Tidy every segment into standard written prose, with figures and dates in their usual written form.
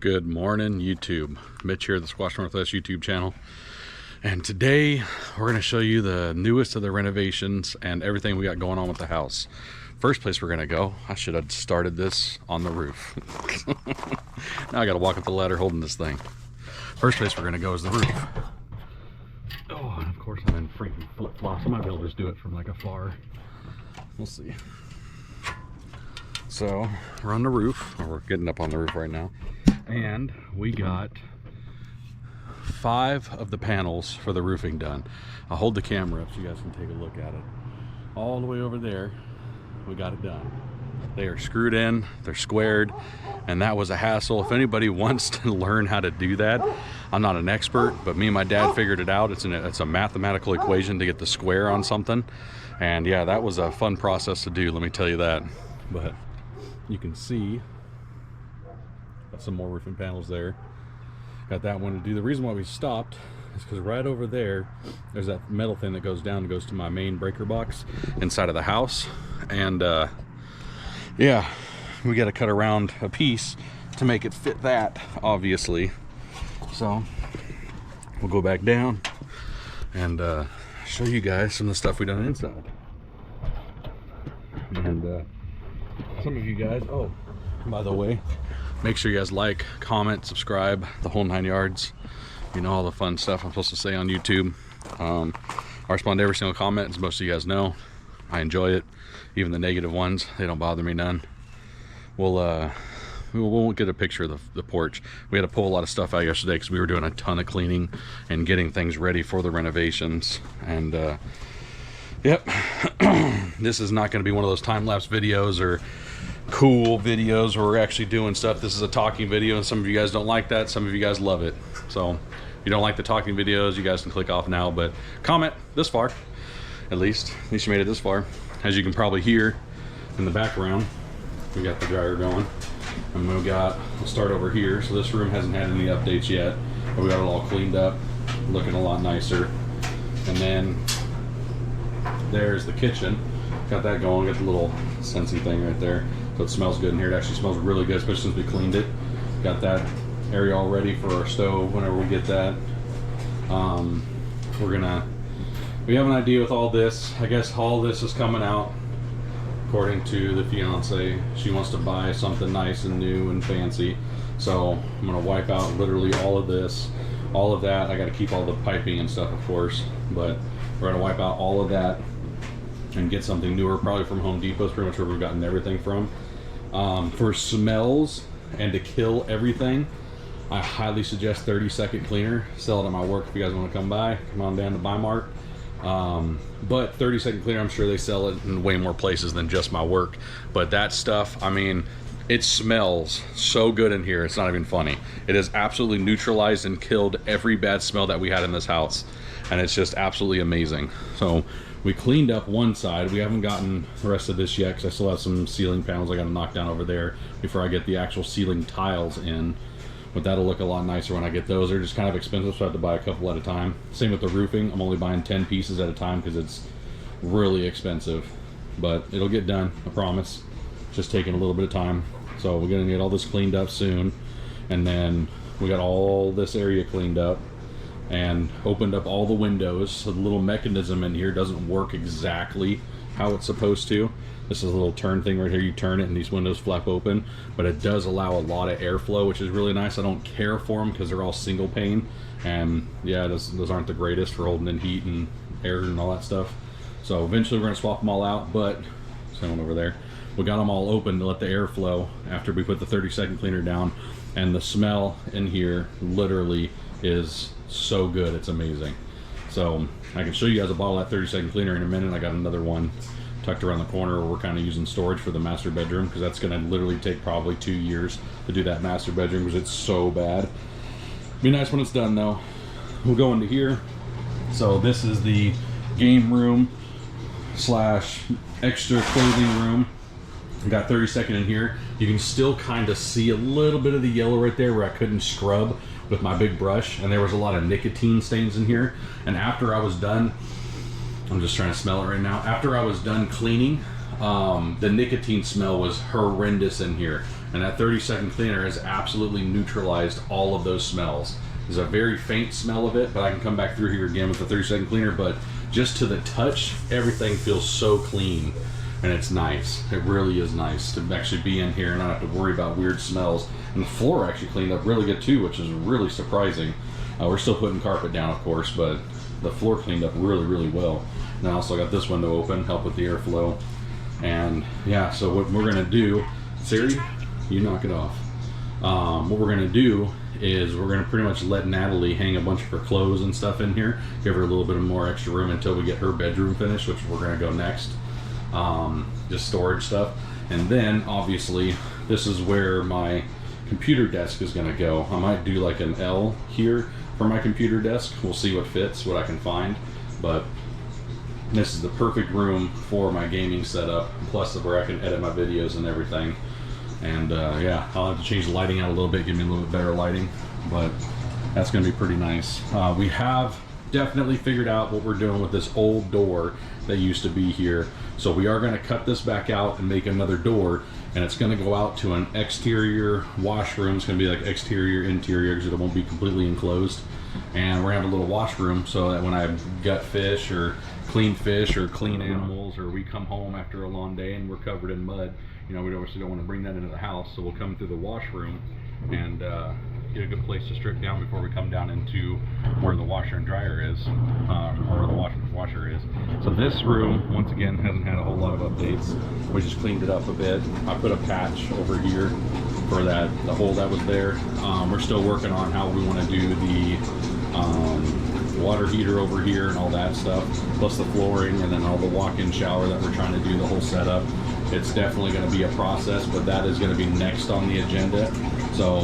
Good morning, YouTube. Mitch here, the Squash Northwest YouTube channel. And today we're going to show you the newest of the renovations and everything we got going on with the house. First place we're going to go, I should have started this on the roof. Now I got to walk up the ladder holding this thing. First place we're going to go is the roof. Oh, and of course I'm in freaking flip-flops. I might be able to just do it from like afar. We'll see. So we're on the roof, or we're getting up on the roof right now. And we got 5 of the panels for the roofing done. I'll hold the camera up so you guys can take a look at it. All the way over there, we got it done. They are screwed in, they're squared, and that was a hassle. If anybody wants to learn how to do that, I'm not an expert, but me and my dad figured it out. It's a mathematical equation to get the square on something. And yeah, that was a fun process to do, let me tell you that. But you can see got some more roofing panels there. Got that one to do. The reason why we stopped is because right over there there's that metal thing that goes down and goes to my main breaker box inside of the house. And yeah, we got to cut around a piece to make it fit that, obviously. So we'll go back down and show you guys some of the stuff we done inside. And some of you guys, oh, by the way, make sure you guys like, comment, subscribe, the whole 9 yards. You know, all the fun stuff I'm supposed to say on YouTube. I respond to every single comment, as most of you guys know. I enjoy it. Even the negative ones, they don't bother me none. We won't get a picture of the porch. We had to pull a lot of stuff out yesterday because we were doing a ton of cleaning and getting things ready for the renovations. And yep, this is not going to be one of those time-lapse videos or cool videos where we're actually doing stuff. This is a talking video, and some of you guys don't like that. Some of you guys love it. So if you don't like the talking videos, you guys can click off now, but comment this far. At least you made it this far. As you can probably hear in the background, we got the dryer going. And we'll start over here. So this room hasn't had any updates yet, but we got it all cleaned up, looking a lot nicer. And then there's the kitchen. Got that going, got the little sensing thing right there. So it smells good in here. It actually smells really good, especially since we cleaned it. Got that area all ready for our stove whenever we get that. We have an idea with all this. I guess all this is coming out according to the fiance. She wants to buy something nice and new and fancy. So I'm gonna wipe out literally all of this, all of that. I gotta keep all the piping and stuff, of course, but we're gonna wipe out all of that and get something newer, probably from Home Depot. It's pretty much where we've gotten everything from. For smells and to kill everything, I highly suggest 30-second cleaner. Sell it at my work if you guys want to come by. Come on down to Bimart. But 30-second cleaner, I'm sure they sell it in way more places than just my work. But that stuff, I mean, it smells so good in here, it's not even funny. It has absolutely neutralized and killed every bad smell that we had in this house. And it's just absolutely amazing. So we cleaned up one side. We haven't gotten the rest of this yet because I still have some ceiling panels I got to knock down over there before I get the actual ceiling tiles in. But that'll look a lot nicer when I get those. They're just kind of expensive, so I have to buy a couple at a time. Same with the roofing. I'm only buying 10 pieces at a time because it's really expensive. But it'll get done, I promise. It's just taking a little bit of time. So we're gonna get all this cleaned up soon. And then we got all this area cleaned up and opened up all the windows. So the little mechanism in here doesn't work exactly how it's supposed to. This is a little turn thing right here. You turn it and these windows flap open, but it does allow a lot of airflow, which is really nice. I don't care for them because they're all single pane, and yeah, those aren't the greatest for holding in heat and air and all that stuff. So eventually we're gonna swap them all out, but there's one over there. We got them all open to let the air flow after we put the 30-second cleaner down, and the smell in here literally is so good, it's amazing. So I can show you guys a bottle of that 30-second cleaner in a minute. I got another one tucked around the corner where we're kind of using storage for the master bedroom, because that's going to literally take probably 2 years to do that master bedroom because it's so bad. Be nice when it's done though. We'll go into here. So this is the game room slash extra clothing room. We got 30-second in here. You can still kind of see a little bit of the yellow right there where I couldn't scrub with my big brush, and there was a lot of nicotine stains in here. And after I was done, I'm just trying to smell it right now. After I was done cleaning, the nicotine smell was horrendous in here. and that 30-second cleaner has absolutely neutralized all of those smells. There's a very faint smell of it, but I can come back through here again with the 30-second cleaner, but just to the touch, everything feels so clean, and it's nice. It really is nice to actually be in here and not have to worry about weird smells. And the floor actually cleaned up really good too, which is really surprising. We're still putting carpet down, of course, but the floor cleaned up really, really well. And I also got this window open, help with the airflow. And yeah, so what we're gonna do, Siri, you knock it off. What we're gonna do is we're gonna pretty much let Natalie hang a bunch of her clothes and stuff in here, give her a little bit of more extra room until we get her bedroom finished, which we're gonna go next. Just storage stuff. And then obviously this is where my computer desk is gonna go. I might do like an L here for my computer desk. We'll see what fits, what I can find, but this is the perfect room for my gaming setup, plus where I can edit my videos and everything. And yeah, I'll have to change the lighting out a little bit, give me a little bit better lighting, but that's gonna be pretty nice. We have definitely figured out what we're doing with this old door that used to be here. So we are gonna cut this back out and make another door, and it's gonna go out to an exterior washroom. It's gonna be like exterior, interior, because it won't be completely enclosed. And we're gonna have a little washroom so that when I gut fish or clean animals, or we come home after a long day and we're covered in mud, you know, we obviously don't want to bring that into the house, so we'll come through the washroom and get a good place to strip down before we come down into where the washer and dryer is, or the washer is. So this room, once again, hasn't had a whole lot of updates. We just cleaned it up a bit. I put a patch over here for the hole that was there. We're still working on how we want to do the water heater over here and all that stuff, plus the flooring, and then all the walk-in shower that we're trying to do, the whole setup. It's definitely going to be a process, but that is going to be next on the agenda. So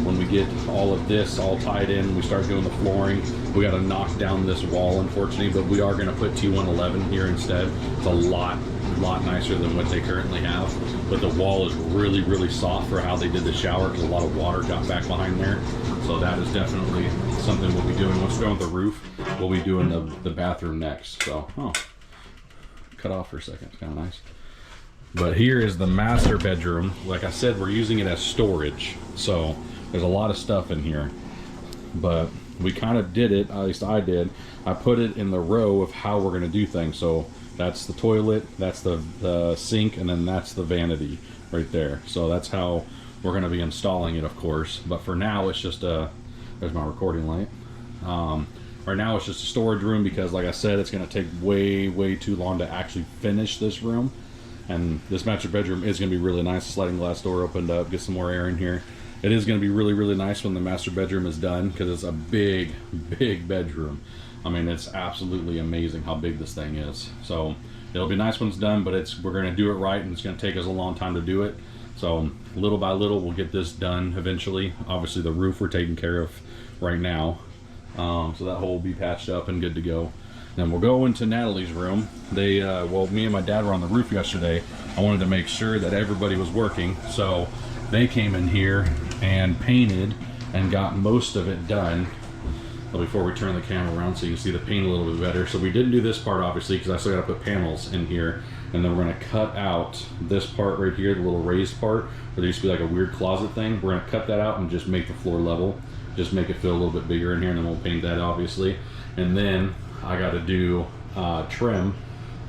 when we get all of this all tied in, we start doing the flooring. We got to knock down this wall, unfortunately, but we are going to put T111 here instead. It's a lot nicer than what they currently have, but the wall is really, really soft for how they did the shower, because a lot of water got back behind there. So that is definitely something we'll be doing. Once we're done with the roof, we'll be doing the bathroom next. So, cut off for a second. It's kind of nice. But here is the master bedroom. Like I said, we're using it as storage. So there's a lot of stuff in here. But we kind of did it, at least I did. I put it in the row of how we're going to do things. So that's the toilet, that's the sink, and then that's the vanity right there. So that's how we're going to be installing it, of course. But for now, it's just there's my recording light. Right now, it's just a storage room because, like I said, it's going to take way too long to actually finish this room. And this master bedroom is going to be really nice. Sliding glass door opened up, get some more air in here. It is going to be really nice when the master bedroom is done, because it's a big bedroom. I mean, it's absolutely amazing how big this thing is. So it'll be nice when it's done, but we're going to do it right, and it's going to take us a long time to do it. So little by little, we'll get this done eventually. Obviously, the roof we're taking care of right now. So that hole will be patched up and good to go. Then we'll go into Natalie's room. Well, me and my dad were on the roof yesterday. I wanted to make sure that everybody was working, so they came in here and painted and got most of it done. Well, before we turn the camera around so you can see the paint a little bit better. So we didn't do this part, obviously, because I still got to put panels in here. And then we're going to cut out this part right here, the little raised part, where there used to be like a weird closet thing. We're going to cut that out and just make the floor level. Just make it feel a little bit bigger in here, and then we'll paint that, obviously. And then I got to do trim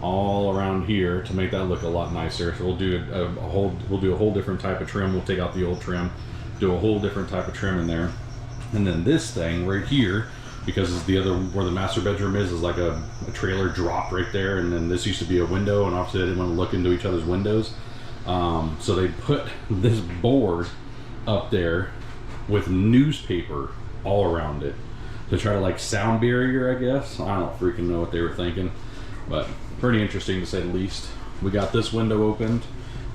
all around here to make that look a lot nicer. So we'll do a whole different type of trim. We'll take out the old trim, do a whole different type of trim in there. And then this thing right here, because it's the other, where the master bedroom is like a trailer dropped right there, and then this used to be a window, and obviously they didn't want to look into each other's windows. So they put this board up there with newspaper all around it to try to like sound barrier, I guess. I don't freaking know what they were thinking, but pretty interesting to say the least. We got this window opened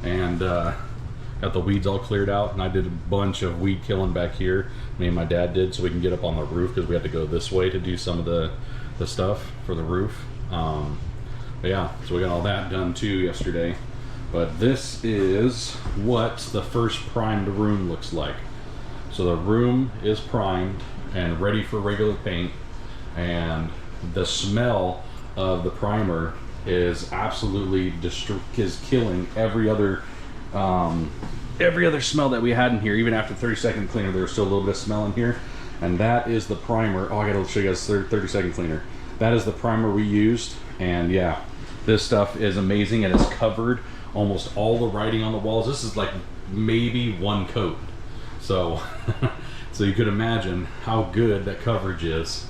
and got the weeds all cleared out, and I did a bunch of weed killing back here. Me and my dad did, so we can get up on the roof, because we had to go this way to do some of the stuff for the roof. But yeah, so we got all that done too yesterday. But this is what the first primed room looks like. So the room is primed and ready for regular paint, and the smell of the primer is absolutely killing every other every other smell that we had in here, even after 30-second cleaner, there was still a little bit of smell in here. And that is the primer. Oh, I gotta show you guys 30-second cleaner. That is the primer we used. And yeah, this stuff is amazing, and it's covered almost all the writing on the walls. This is like maybe one coat. So, so you could imagine how good that coverage is.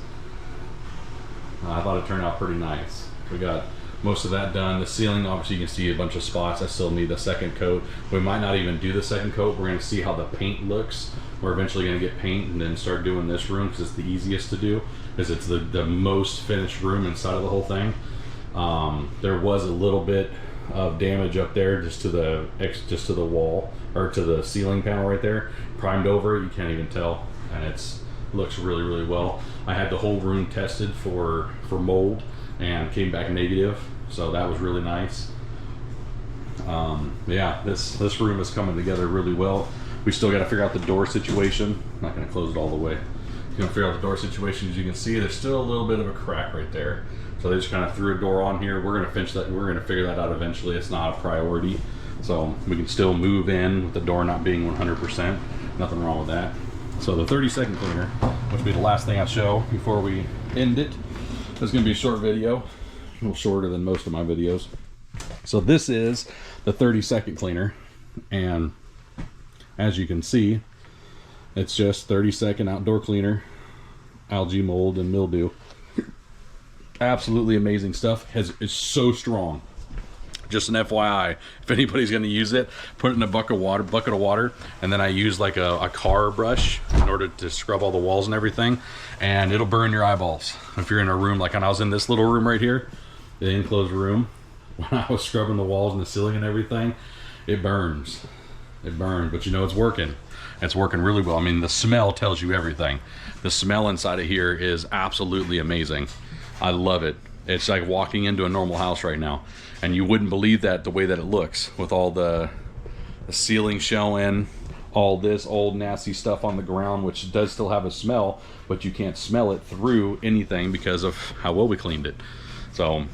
I thought it turned out pretty nice. We got most of that done. The ceiling, obviously you can see a bunch of spots. I still need the second coat. We might not even do the second coat. We're gonna see how the paint looks. We're eventually gonna get paint and then start doing this room because it's the easiest to do, because it's the most finished room inside of the whole thing. There was a little bit of damage up there just to the wall, or to the ceiling panel right there. Primed over it, you can't even tell, and it's looks really, really well. I had the whole room tested for mold and came back negative, so that was really nice. Yeah, this room is coming together really well. We still got to figure out the door situation. I'm not going to close it all the way. We're going to figure out the door situation. As you can see, there's still a little bit of a crack right there. So they just kind of threw a door on here. We're going to finish that. We're going to figure that out eventually. It's not a priority. So we can still move in with the door not being 100%. Nothing wrong with that. So the 30-second cleaner, which will be the last thing I show before we end it. This is going to be a short video, a little shorter than most of my videos. So this is the 30-second cleaner, and as you can see, it's just 30-second outdoor cleaner, algae, mold, and mildew. Absolutely amazing stuff. It's so strong. Just an FYI, if anybody's going to use it, put it in a bucket of water, and then I use like a car brush in order to scrub all the walls and everything, and it'll burn your eyeballs. If you're in a room, like when I was in this little room right here, the enclosed room, when I was scrubbing the walls and the ceiling and everything, it burns. It burns, but you know it's working. It's working really well. I mean, the smell tells you everything. The smell inside of here is absolutely amazing. I love it. It's like walking into a normal house right now, and you wouldn't believe that the way that it looks, with all the ceiling showing, all this old nasty stuff on the ground, which does still have a smell, but you can't smell it through anything because of how well we cleaned it. So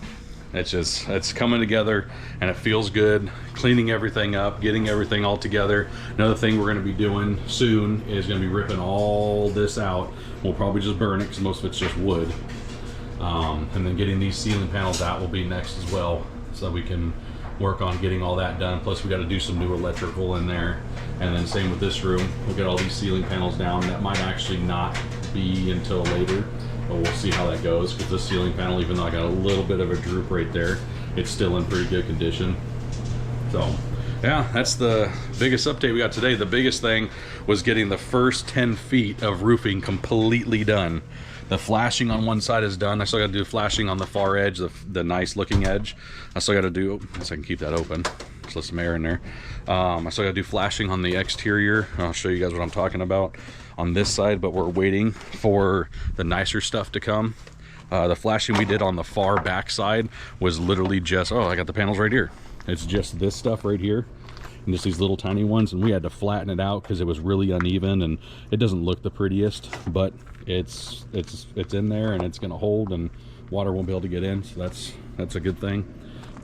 it's coming together, and it feels good. Cleaning everything up, getting everything all together. Another thing we're going to be doing soon is going to be ripping all this out. We'll probably just burn it because most of it's just wood. And then getting these ceiling panels out will be next as well, so we can work on getting all that done. Plus we got to do some new electrical in there, and then same with this room. We'll get all these ceiling panels down. That might actually not be until later, but we'll see how that goes, because this ceiling panel, even though I got a little bit of a droop right there, it's still in pretty good condition. So yeah, that's the biggest update we got today. The biggest thing was getting the first 10 feet of roofing completely done. The flashing on one side is done. I still got to do flashing on the far edge, the nice looking edge. I still got to do, so I can keep that open, just let some air in there. I still got to do flashing on the exterior. I'll show you guys what I'm talking about on this side, but we're waiting for the nicer stuff to come. The flashing we did on the far back side was literally just, oh, I got the panels right here. It's just this stuff right here, and just these little tiny ones, and we had to flatten it out because it was really uneven and it doesn't look the prettiest, but it's in there and it's gonna hold, and water won't be able to get in, so that's a good thing.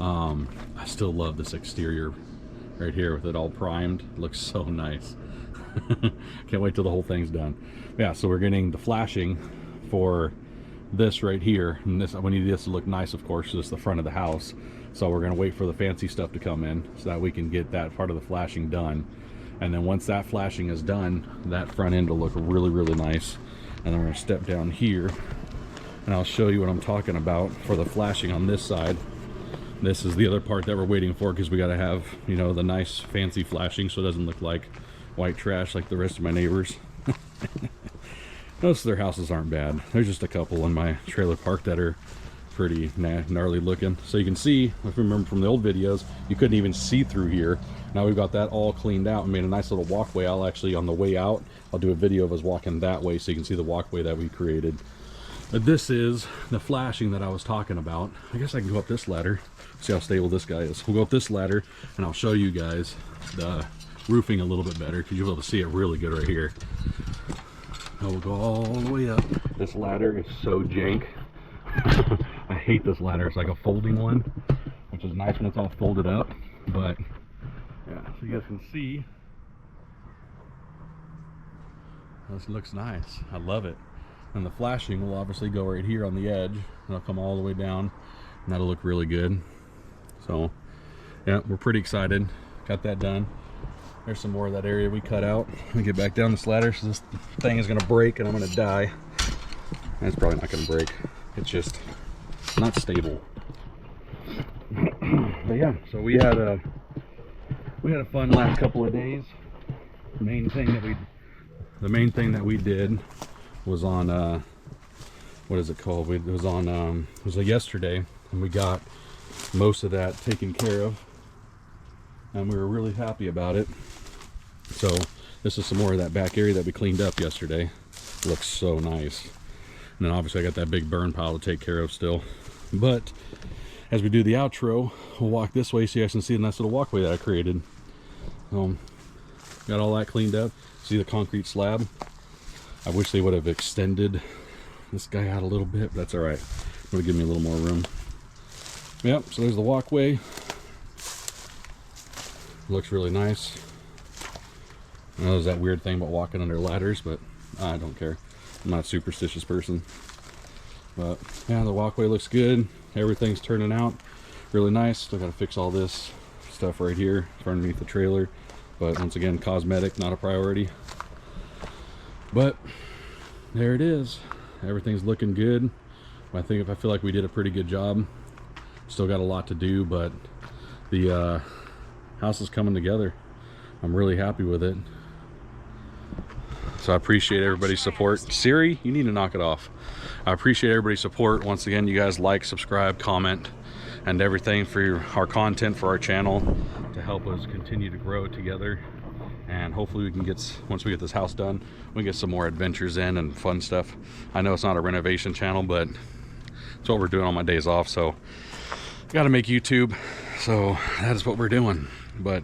I still love this exterior right here with it all primed. It looks so nice. Can't wait till the whole thing's done. Yeah, so we're getting the flashing for this right here, and this, we need this to look nice, of course, so it's the front of the house. So we're gonna wait for the fancy stuff to come in so that we can get that part of the flashing done. And then once that flashing is done, that front end will look really, really nice. And then we're gonna step down here, and I'll show you what I'm talking about for the flashing on this side. This is the other part that we're waiting for, because we gotta have, you know, the nice fancy flashing so it doesn't look like white trash like the rest of my neighbors. Most of their houses aren't bad. There's just a couple in my trailer park that are pretty gnarly looking. So you can see, if you remember from the old videos, you couldn't even see through here. Now we've got that all cleaned out and made a nice little walkway. I'll actually, on the way out, I'll do a video of us walking that way so you can see the walkway that we created. But this is the flashing that I was talking about. I guess I can go up this ladder, see how stable this guy is. We'll go up this ladder and I'll show you guys the roofing a little bit better, because you'll be able to see it really good right here. Now we'll go all the way up. This ladder is so jank. I hate this ladder. It's like a folding one, which is nice when it's all folded up, but yeah, so you guys can see This looks nice. I love it. And the flashing will obviously go right here on the edge, and it'll come all the way down, and that'll look really good. So yeah, we're pretty excited. Got that done. There's some more of that area we cut out. Let me get back down this ladder, so this thing is gonna break and I'm gonna die. And it's probably not gonna break. It's just not stable. But yeah, so we had a fun last couple of days. The main thing that we did was on what is it called? It was yesterday, and we got most of that taken care of, and we were really happy about it. So this is some more of that back area that we cleaned up yesterday. Looks so nice. And then obviously I got that big burn pile to take care of still. But as we do the outro, we'll walk this way so you guys can see the nice little walkway that I created. Got all that cleaned up. See the concrete slab? I wish they would have extended this guy out a little bit, but that's all right. It'll give me a little more room. Yep, so there's the walkway. Looks really nice. I know there's that weird thing about walking under ladders, but I don't care. I'm not a superstitious person. But yeah, the walkway looks good. Everything's turning out really nice. Still got to fix all this stuff right here underneath the trailer. But once again, cosmetic, not a priority. But there it is. Everything's looking good. I feel like we did a pretty good job. Still got a lot to do, but the house is coming together. I'm really happy with it. So I appreciate everybody's support. Siri, you need to knock it off. I appreciate everybody's support. Once again, you guys like, subscribe, comment, and everything for our content, for our channel, to help us continue to grow together. And hopefully we can once we get this house done, we can get some more adventures in and fun stuff. I know it's not a renovation channel, but it's what we're doing on my days off. So I got to make YouTube. So that is what we're doing. But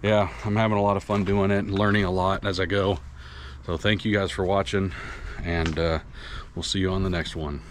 yeah, I'm having a lot of fun doing it and learning a lot as I go. So thank you guys for watching, and we'll see you on the next one.